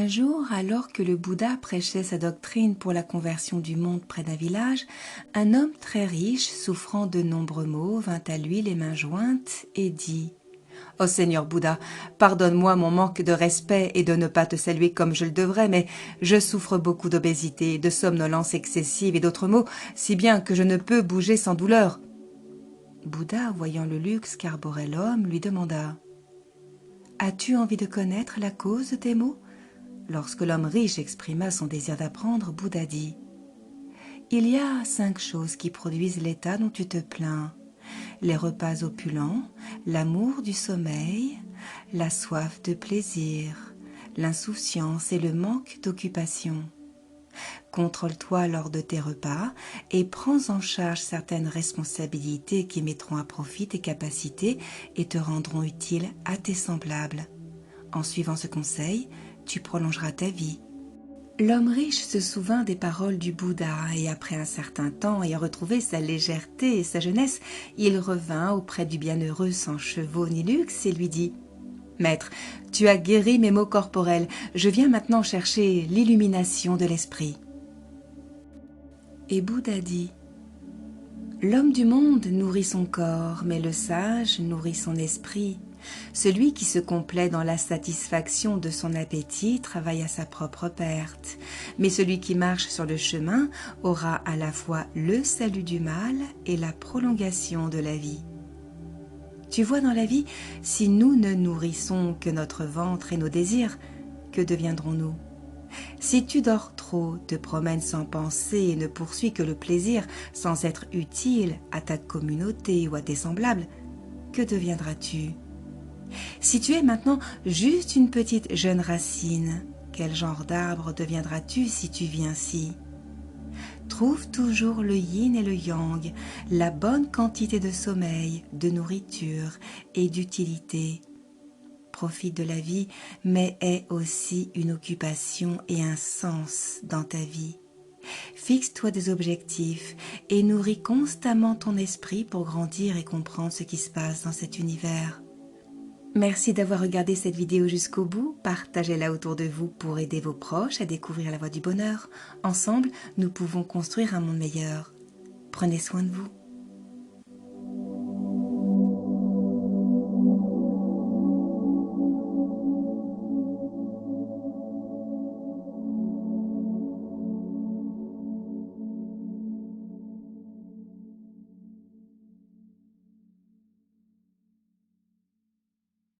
Un jour, alors que le Bouddha prêchait sa doctrine pour la conversion du monde près d'un village, un homme très riche, souffrant de nombreux maux, vint à lui les mains jointes et dit « Ô Seigneur Bouddha, pardonne-moi mon manque de respect et de ne pas te saluer comme je le devrais, mais je souffre beaucoup d'obésité, de somnolence excessive et d'autres maux, si bien que je ne peux bouger sans douleur. » Bouddha, voyant le luxe qu'arborait l'homme, lui demanda « As-tu envie de connaître la cause de tes maux ?» Lorsque l'homme riche exprima son désir d'apprendre, Bouddha dit « Il y a 5 choses qui produisent l'état dont tu te plains. Les repas opulents, l'amour du sommeil, la soif de plaisir, l'insouciance et le manque d'occupation. Contrôle-toi lors de tes repas et prends en charge certaines responsabilités qui mettront à profit tes capacités et te rendront utile à tes semblables. En suivant ce conseil, tu prolongeras ta vie. » L'homme riche se souvint des paroles du Bouddha et après un certain temps, ayant retrouvé sa légèreté et sa jeunesse, il revint auprès du bienheureux sans chevaux ni luxe et lui dit « Maître, tu as guéri mes maux corporels, je viens maintenant chercher l'illumination de l'esprit. » Et Bouddha dit « L'homme du monde nourrit son corps, mais le sage nourrit son esprit. Celui qui se complaît dans la satisfaction de son appétit travaille à sa propre perte, mais celui qui marche sur le chemin aura à la fois le salut du mal et la prolongation de la vie. » Tu vois, dans la vie, si nous ne nourrissons que notre ventre et nos désirs, que deviendrons-nous? Si tu dors trop, te promènes sans penser et ne poursuis que le plaisir sans être utile à ta communauté ou à tes semblables, que deviendras-tu? Si tu es maintenant juste une petite jeune racine, quel genre d'arbre deviendras-tu si tu vis ainsi? Trouve toujours le yin et le yang, la bonne quantité de sommeil, de nourriture et d'utilité. Profite de la vie, mais aie aussi une occupation et un sens dans ta vie. Fixe-toi des objectifs et nourris constamment ton esprit pour grandir et comprendre ce qui se passe dans cet univers. Merci d'avoir regardé cette vidéo jusqu'au bout. Partagez-la autour de vous pour aider vos proches à découvrir la voie du bonheur. Ensemble, nous pouvons construire un monde meilleur. Prenez soin de vous.